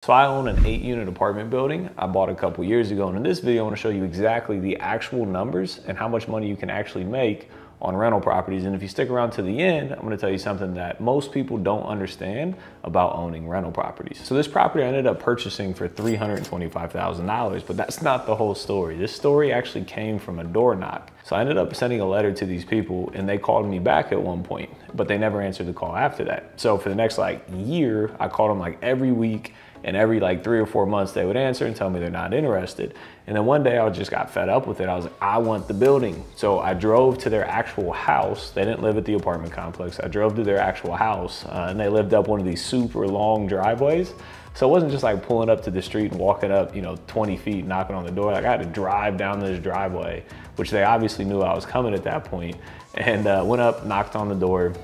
So I own an 8-unit apartment building I bought a couple years ago, and in this video I want to show you exactly the actual numbers and how much money you can actually make on rental properties. And if you stick around to the end, I'm going to tell you something that most people don't understand about owning rental properties. So this property I ended up purchasing for $325,000, but that's not the whole story. This story actually came from a door knock. So I ended up sending a letter to these people and they called me back at one point, but they never answered the call after that. So for the next year, I called them every week, and every 3 or 4 months they would answer and tell me they're not interested. And then one day I just got fed up with it. I was like, I want the building. So I drove to their actual house. They didn't live at the apartment complex. I drove to their actual house and they lived up one of these super long driveways. So it wasn't just pulling up to the street and walking up, 20 feet, knocking on the door. I had to drive down this driveway, which they obviously knew I was coming at that point. And went up, knocked on the door,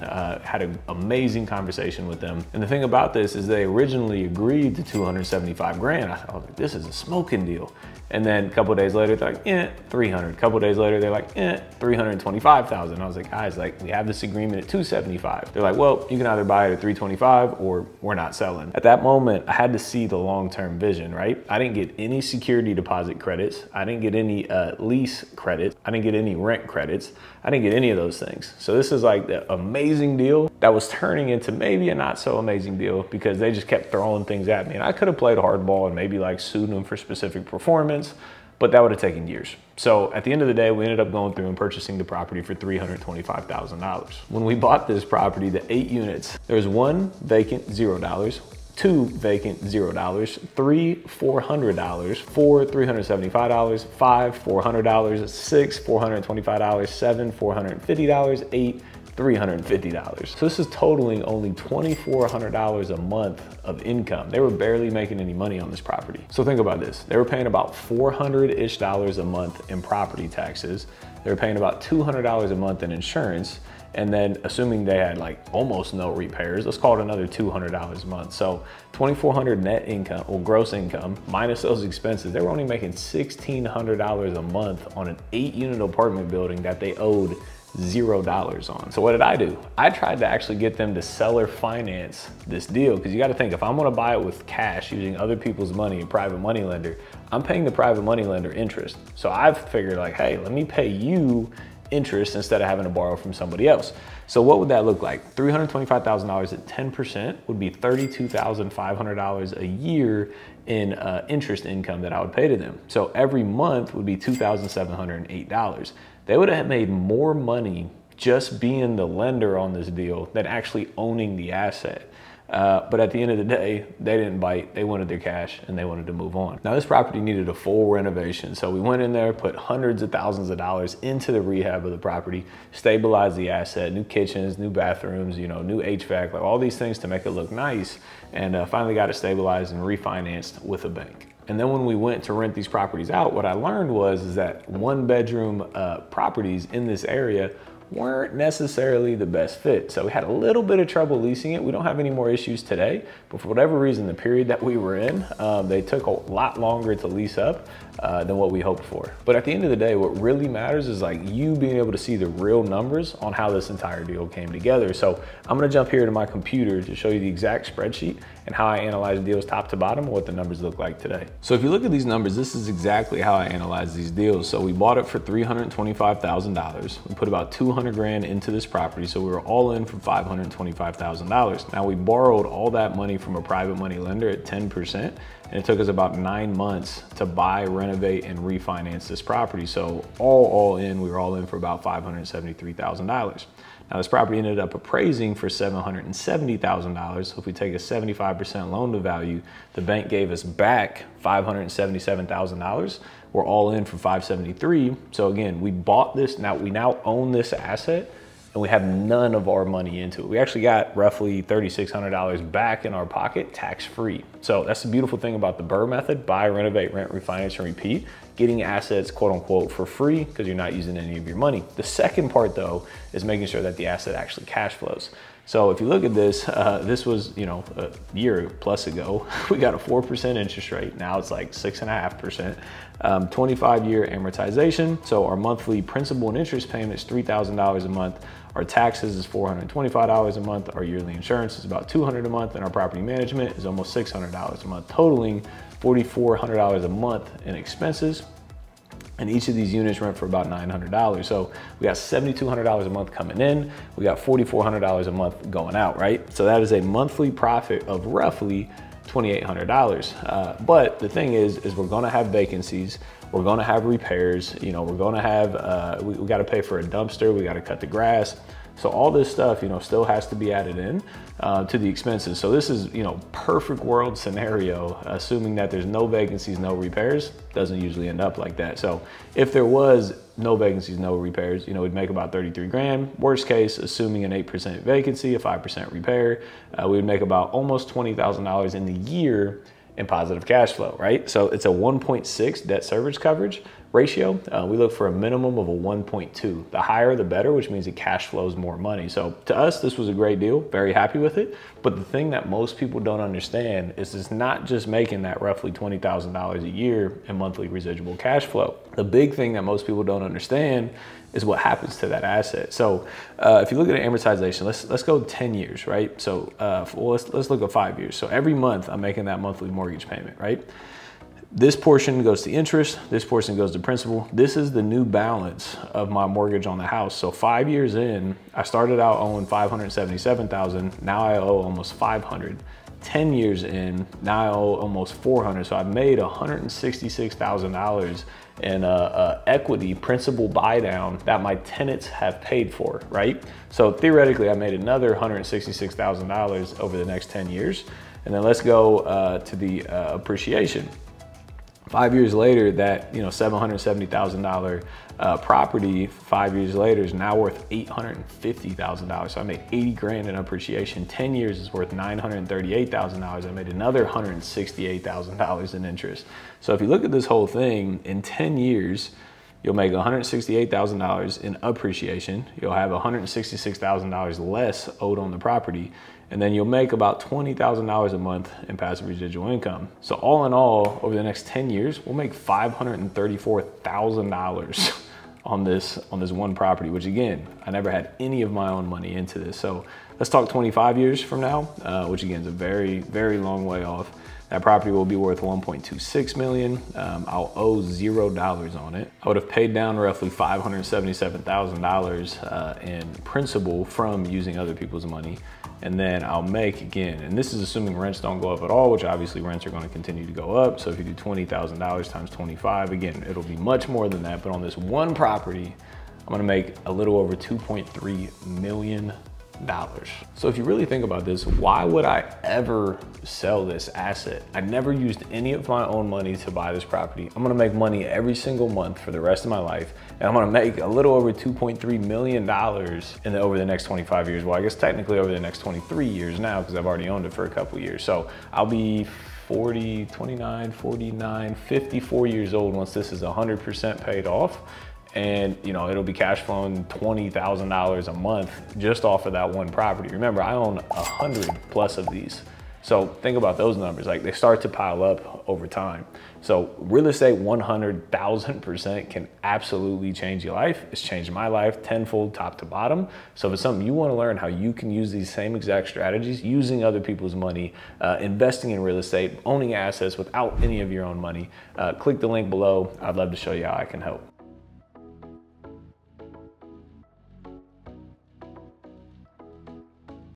had an amazing conversation with them. And the thing about this is they originally agreed to 275 grand. I thought, this is a smoking deal. And then a couple of days later, they're like, 300. A couple of days later, they're like, 325,000. I was like, guys, we have this agreement at 275. They're like, well, you can either buy it at 325 or we're not selling. At that moment, I had to see the long-term vision, right? I didn't get any security deposit credits. I didn't get any lease credits. I didn't get any rent credits. I didn't get any of those things. So this is the amazing deal that was turning into maybe a not so amazing deal because they just kept throwing things at me. And I could have played hardball and maybe sued them for specific performance, but that would have taken years. So at the end of the day, we ended up going through and purchasing the property for $325,000. When we bought this property, the 8 units, there was 1 vacant, $0. 2 vacant, $0, 3 $400, 4 $375, 5 $400, 6 $425, 7 $450, 8 $350. So this is totaling only $2,400 a month of income. They were barely making any money on this property. So think about this. They were paying about $400-ish a month in property taxes. They were paying about $200 a month in insurance. And then assuming they had almost no repairs, let's call it another $200 a month. So $2,400 net income, or gross income, minus those expenses, they were only making $1,600 a month on an 8-unit apartment building that they owed $0 on. So what did I do? I tried to actually get them to seller finance this deal, because you got to think, if I'm going to buy it with cash using other people's money, a private money lender, I'm paying the private money lender interest. So I've figured hey, let me pay you interest instead of having to borrow from somebody else. So what would that look like? $325,000 at 10% would be $32,500 a year in interest income that I would pay to them. So every month would be $2,708. They would have made more money just being the lender on this deal than actually owning the asset. But at the end of the day, they didn't bite. They wanted their cash and they wanted to move on. Now this property needed a full renovation. So we went in there, put hundreds of thousands of dollars into the rehab of the property, stabilized the asset, new kitchens, new bathrooms, new HVAC, all these things to make it look nice. And finally got it stabilized and refinanced with a bank. And then when we went to rent these properties out, what I learned is that 1-bedroom properties in this area weren't necessarily the best fit. So we had a little bit of trouble leasing it. We don't have any more issues today, but for whatever reason, the period that we were in, they took a lot longer to lease up than what we hoped for. But at the end of the day, what really matters is you being able to see the real numbers on how this entire deal came together. So I'm gonna jump here to my computer to show you the exact spreadsheet and how I analyze deals top to bottom and what the numbers look like today. So if you look at these numbers, this is exactly how I analyze these deals. So we bought it for $325,000. We put about 200 grand into this property. So we were all in for $525,000. Now we borrowed all that money from a private money lender at 10%. And it took us about 9 months to buy, renovate, and refinance this property. So all in, we were all in for about $573,000. Now this property ended up appraising for $770,000. So if we take a 75% loan to value, the bank gave us back $577,000. We're all in for $573,000. So again, we bought this, we now own this asset and we have none of our money into it. We actually got roughly $3,600 back in our pocket, tax-free. So that's the beautiful thing about the BRRRR method: buy, renovate, rent, refinance, and repeat. Getting assets, quote unquote, for free because you're not using any of your money. The second part though is making sure that the asset actually cash flows. So if you look at this, this was, a year plus ago, we got a 4% interest rate. Now it's 6.5%, 25-year amortization. So our monthly principal and interest payment is $3,000 a month. Our taxes is $425 a month. Our yearly insurance is about $200 a month, and our property management is almost $600 a month, totaling $4,400 a month in expenses. And each of these units rent for about $900. So we got $7,200 a month coming in. We got $4,400 a month going out, right? So that is a monthly profit of roughly $2,800. But the thing is we're gonna have vacancies. We're gonna have repairs. You know, we're gonna have, we gotta pay for a dumpster. We gotta cut the grass. So all this stuff, you know, still has to be added in to the expenses. So this is, you know, perfect world scenario, assuming that there's no vacancies, no repairs. Doesn't usually end up like that. So if there was no vacancies, no repairs, you know, we'd make about 33 grand. Worst case, assuming an 8% vacancy, a 5% repair, we would make about almost $20,000 in the year in positive cash flow, right? So it's a 1.6 debt service coverage ratio. We look for a minimum of a 1.2. The higher, the better, which means it cash flows more money. So to us, this was a great deal, very happy with it. But the thing that most people don't understand is it's not just making that roughly $20,000 a year in monthly residual cash flow. The big thing that most people don't understand is what happens to that asset. So if you look at amortization, let's go 10 years, right? So well, let's look at 5 years. So every month I'm making that monthly mortgage payment, right? This portion goes to interest, this portion goes to principal. This is the new balance of my mortgage on the house. So 5 years in, I started out owing $577,000. Now I owe almost 500. 10 years in, now I owe almost 400. So I've made $166,000 in equity principal buy down that my tenants have paid for, right? So theoretically, I made another $166,000 over the next 10 years. And then let's go to the appreciation. 5 years later, that, you know, $770,000 property 5 years later is now worth $850,000. So I made 80 grand in appreciation. 10 years is worth $938,000. I made another $168,000 in interest. So if you look at this whole thing, in 10 years, you'll make $168,000 in appreciation. You'll have $166,000 less owed on the property. And then you'll make about $20,000 a month in passive residual income. So all in all, over the next 10 years, we'll make $534,000 on this one property, which again, I never had any of my own money into this. So let's talk 25 years from now, which again is a very, very long way off. That property will be worth $1.26 million. I'll owe $0 on it. I would have paid down roughly $577,000 in principal from using other people's money. And then I'll make, again, and this is assuming rents don't go up at all, which obviously rents are going to continue to go up. So if you do $20,000 times 25, again, it'll be much more than that. But on this one property, I'm going to make a little over $2.3 million. So if you really think about this, why would I ever sell this asset? I never used any of my own money to buy this property. I'm gonna make money every single month for the rest of my life, and I'm gonna make a little over $2.3 million over the next 25 years. Well, I guess technically over the next 23 years now, because I've already owned it for a couple years. So I'll be 40, 29, 49, 54 years old once this is 100% paid off. And you know, it'll be cash flowing $20,000 a month just off of that one property. Remember, I own 100 plus of these. So think about those numbers, like they start to pile up over time. So real estate 100,000% can absolutely change your life. It's changed my life tenfold top to bottom. So if it's something you want to learn how you can use these same exact strategies, using other people's money, investing in real estate, owning assets without any of your own money, click the link below. I'd love to show you how I can help.